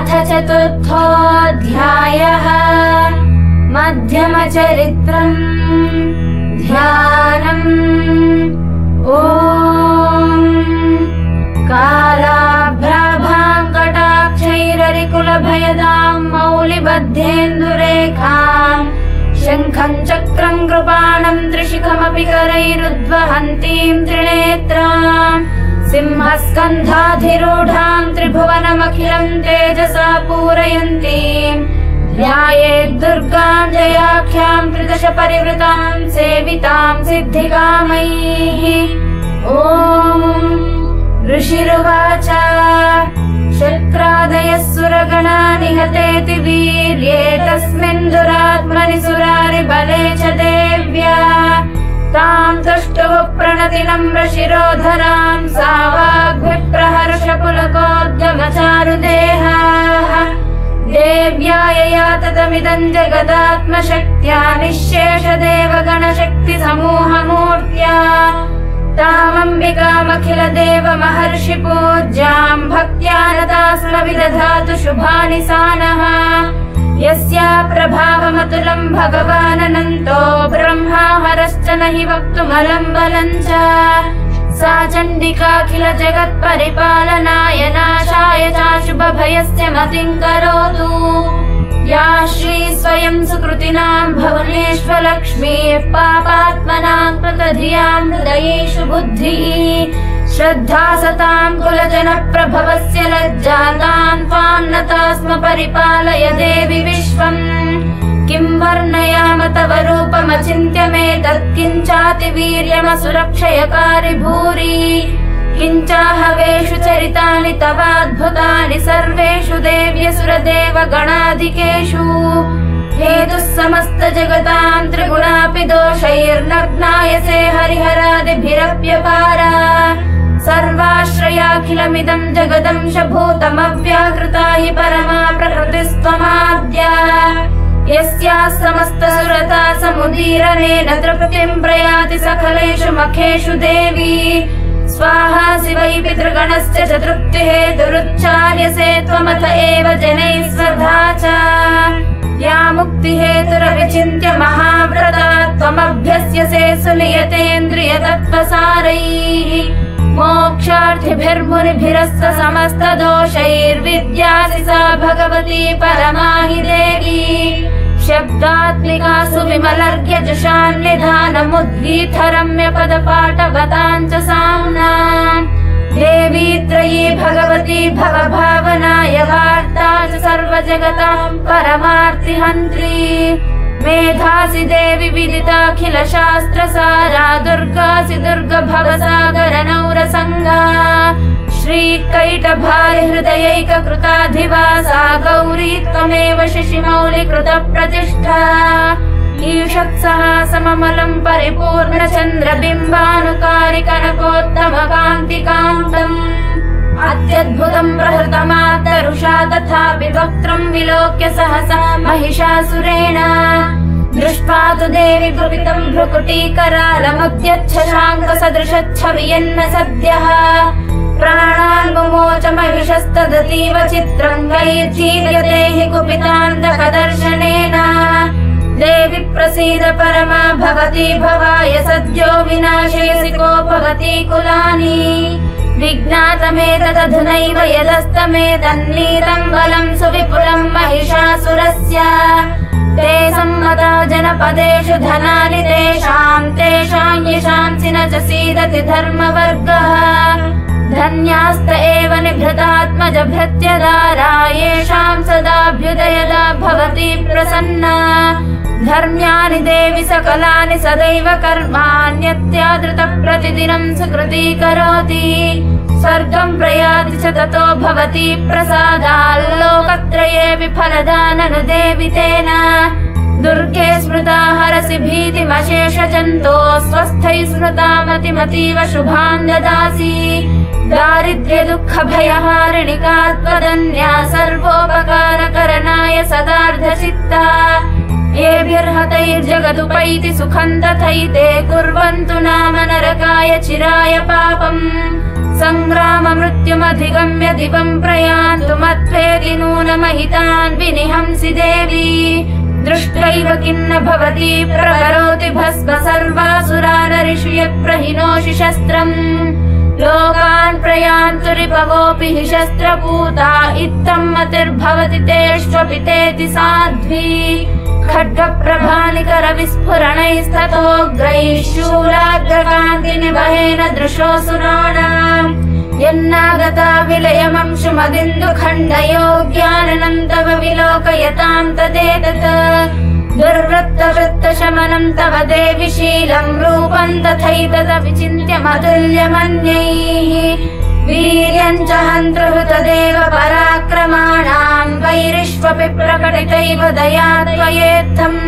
अथ चतुर्थोऽध्यायः मध्यमचरित्रम् ध्यानम्। ॐ कालाभ्राभाङ्कटाक्षैररिकुलभयदां मौलिबद्धेन्दुरेखाम् शङ्खं चक्रं कृपाणं त्रिशिखमपि करैरुद्वहन्तीं त्रिनेत्राम् सिंहस्कन्धाधिरूढां त्रिभुवनमखिलं तेजसा पूरयन्तीम् ध्यायेद्दुर्गां जयाख्यां त्रिदश परिवृतां सेवितां सिद्धिकामैः। ॐ ऋषिरुवाच शक्रादयः सुरगणा निहतेति वीर्ये तस्मिन् दुरात्मनि सुरारिबले च देव्या तां तुष्टुः प्रणतिनम्रशिरोधरां सा वाग्भिप्रहर्षपुलकोद्गमचारुदेहाः देव्या यया ततमिदं जगदात्मशक्त्या निःशेषदेवगणशक्तिसमूहमूर्त्या तामम्बिकामखिलदेवमहर्षिपूज्यां भक्त्या नतास्मविदधातु शुभानि सा नः। यस्या प्रभावमतुलं भगवाननन्तो ब्रह्मा हरश्च न हि वक्तुमलं बलं च सा चण्डिकाखिल जगत्परिपालनाय नाशाय चाशुभभयस्य मतिं करोतु। या श्री स्वयं सुकृतिनां भुवनेष्वलक्ष्मीः पापात्मनां कृतधियां हृदयेषु बुद्धिः श्रद्धा सतां कुलजनप्रभवस्य लज्जातां त्वां नता स्म परिपालय देवि विश्वम्। किं वर्णयाम तव रूपमचिन्त्यमेतत् किञ्चातिवीर्यमसुरक्षयकारि भूरि किञ्चाहवेषु चरितानि तवाद्भुतानि सर्वेषु देव्यसुरदेवगणाधिकेषु हेतुः समस्त जगतां त्रिगुणापि दोषैर्नग्नायसे हरिहरादिभिरप्यपारा सर्वाश्रयाखिलमिदं जगदंशभूतमव्याकृता हि परमा प्रकृतिस्त्वमाद्या यस्याः समस्तसुरता समुदीरनेन तृप्तिं प्रयाति सकलेषु मखेषु देवी स्वाहा शिवै पितृगणश्च च तृप्तिहेतुरुच्चार्यसे त्वमथ एव जनैः स्वधा च या मुक्तिहेतुरविचिन्त्य महाव्रता त्वमभ्यस्यसे सुनियतेन्द्रियतत्त्वसारैः मोक्षार्थिभिर्मुनिभिरस्त समस्तदोषैर्विद्यासि सा भगवती परमा हि देवी शब्दात्मिका सुविमलर्घ्यजुषान्निधानमुद्गीतरम्यपदपाठवतां च साम्नाम् देवी त्रयी भगवती भवभावनाय वार्ता च सर्वजगतां परमार्तिहन्त्री मेधासि देवि विदिताखिल शास्त्रसारा दुर्गासि दुर्गभवसागरनौरसङ्गा श्रीकैटभारिहृदयैककृताधिवासा गौरी त्वमेव शशिमौलिकृतप्रतिष्ठा ईषत्सः सममलं परिपूर्णचन्द्रबिम्बानुकारि कनकोत्तमकान्तिकान्तम् अत्यद्भुतं प्रहृतमातरुषा तथापि वक्त्रं विलोक्य सहसा महिषासुरेण दृष्ट्वा तु देवि गुपितं भ्रुकुटीकरालमुद्यच्छशाङ्कसदृशच्छवियन्न सद्यः प्राणान् मुमोच महिषस्तदतीव चित्रं वैर्जीर्यते हि कुपितान्तकदर्शनेन देवि प्रसीद परमा भवती भवाय सद्यो विनाशयसि कोपवती कुलानि विज्ञातमेतदधुनैव यदस्तमेतन्नीतं बलं सुविपुलं महिषासुरस्य ते सम्मता जनपदेषु धनानि तेषां येषांसि न च सीदति धर्मवर्गः धन्यास्त एव निभृतात्मजभृत्यदारा येषां सदाभ्युदयदा भवति प्रसन्ना धर्म्यानि देवि सकलानि सदैव कर्माण्यत्यादृतः प्रतिदिनं सुकृतीकरोति स्वर्गं प्रयाति च ततो भवति प्रसादाल्लोकत्रये विफलदाननु देवि तेन दुर्गे स्मृता हरसि भीतिमशेषजन्तो स्वस्थैः स्मृता मतिमतीव शुभान् ददासि दारिद्र्य दुःख भयहारिणिका त्वदन्या सर्वोपकारकरणाय सदार्धचित्ता येभिर्हतैर्जगदुपैति सुखं तथैते कुर्वन्तु नाम नरकाय चिराय पापम् संग्राम मृत्युम लोकाधिगम्य दिवं प्रयान्तु मत्वेति नूनमहितान् विनिहंसि देवी दृष्ट्वैव किन्न भवति प्रकरोति भस्म सर्वासुरानरिषु यत्प्रहिनोषि शस्त्रम् लोकान् प्रयान्तु रिपवोऽपि हि शस्त्रपूता इत्थं मतिर्भवति तेष्वपि तेति साध्वी खड्गप्रभानिकर विस्फुरणैस्ततोग्रैः शूलाग्रकान्तिनिवहेन दृशोऽसुराणाम् यन्नागता विलयमंशुमदिन्दुखण्डयो ज्ञाननं तव विलोकयतां तदेतत् दुर्वृत्तवृत्तशमनं तव देवि शीलं रूपं तथैतदविचिन्त्यमतुल्यमन्यैः वीर्यं च हन्तृहृतदेव पराक्रमाणां वैरिष्वपि प्रकटितैव दया त्वयेत्थम्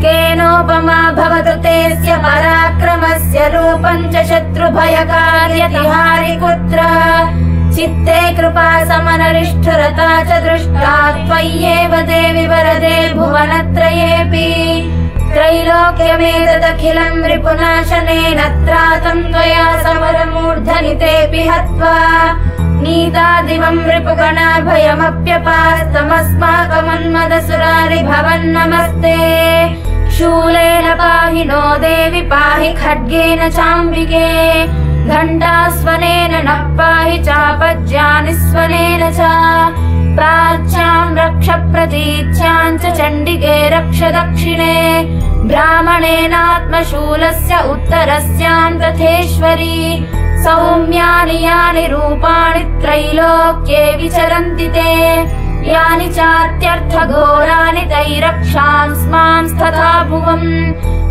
केनोपमा भवतु तेस्य पराक्रमस्य रूपं च शत्रुभयकार्यतिहारि कुत्र चित्ते कृपा समनरिष्ठुरता च दृष्टा त्वय्येव देवि वरदे भुवनत्रयेऽपि त्रैलोक्यमेतदखिलं रिपुनाशनेन त्रातं त्वया समरमूर्धनितेऽपि हत्वा नीतादिवं रिपुगणाभयमप्यपास्तमस्माकमन्मदसुरारि भवन्नमस्ते शूलेन पाहि नो देवि पाहि खड्गेन चाम्बिके घण्टास्वनेन नः पाहि चापज्यानिस्वनेन च प्राच्यां रक्ष प्रतीच्यां च चण्डिके रक्ष दक्षिणे ब्राह्मणेनात्मशूलस्य उत्तरस्यां तथेश्वरी सौम्यानि यानि रूपाणि त्रैलोक्ये विचरन्ति ते यानि चात्यर्थघोराणि तैरक्षांस्मांस्तथा भुवम्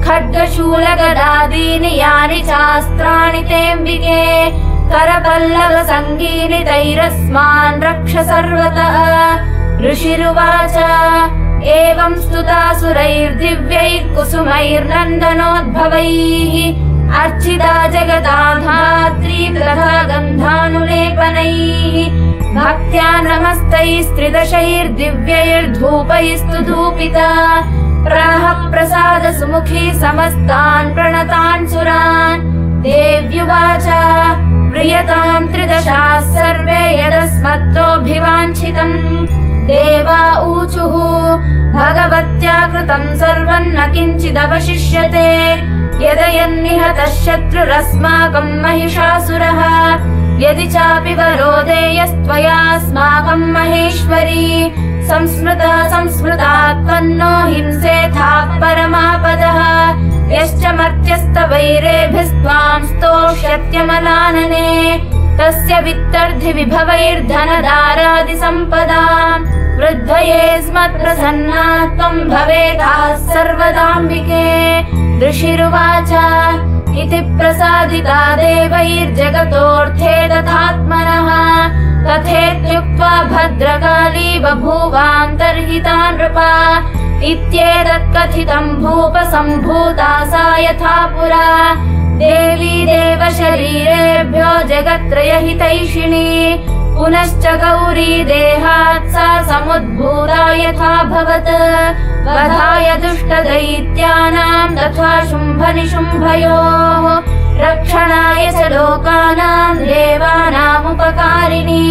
खड्गशूलगदादीनि यानि चास्त्राणि तेऽम्बिके करपल्लवसङ्गीनि तैरस्मान् रक्ष सर्वतः ऋषिरुवाच एवं स्तुतासुरैर्दिव्यैः कुसुमैर्नन्दनोद्भवैः अर्चिता जगता धात्री तथा गन्धानुलेपनैः भक्त्या नमस्तैस्त्रिदशैर्दिव्यैर्धूपैस्तु धूपिता प्राह प्रसाद सुमुखी समस्तान् प्रणतान् सुरान् देव्युवाच प्रियतां त्रिदशाः सर्वे यदस्मत्तोऽभिवाञ्छितम् देवा ऊचुः भगवत्या कृतं सर्वं न किञ्चिदवशिष्यते यदयन्निहतः शत्रुरस्माकं महिषासुरः यदि चापि वरो देयस्त्वयास्माकं महेश्वरी संस्मृता त्वन्नो हिंसेथाः परमापदः यश्च मर्त्यस्तवैरेभिस्त्वां स्तोष्यत्यमलानने तस्य वित्तर्धिविभवैर्धनदारादिसम्पदाम् वृद्धये स्मत्प्रसन्ना त्वं भवेदाः सर्वदाम्बिके ऋषिरुवाच इति प्रसादिता देवैर्जगतोऽर्थे तथात्मनः तथेत्युक्त्वा भद्रकाली बभूवान्तर्हिता नृपा इत्येतत्कथितं भूप सम्भूता सा यथा पुरा देवी देवशरीरेभ्यो जगत्त्रयहितैषिणी पुनश्च गौरी देहात् सा समुद्भूता यथाभवत् वधाय दुष्टदैत्यानां तथा शुम्भनिशुम्भयोः रक्षणाय च लोकानां देवानामुपकारिणी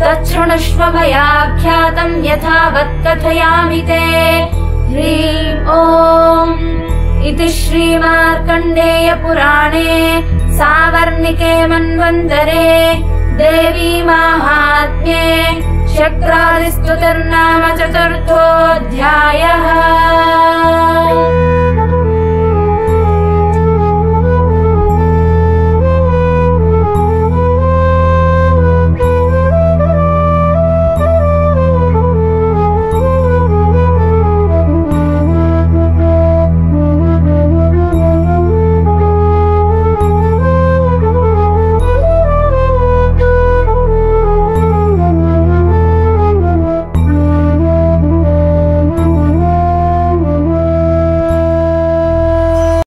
तच्छृणुष्व भयाख्यातं यथावत् कथयामि ते ह्रीं ॐ इति श्रीमार्कण्डेय पुराणे सावर्णिके मन्वन्तरे देवी माहात्म्ये शक्रादिस्तुतिर्नाम चतुर्थोऽध्यायः।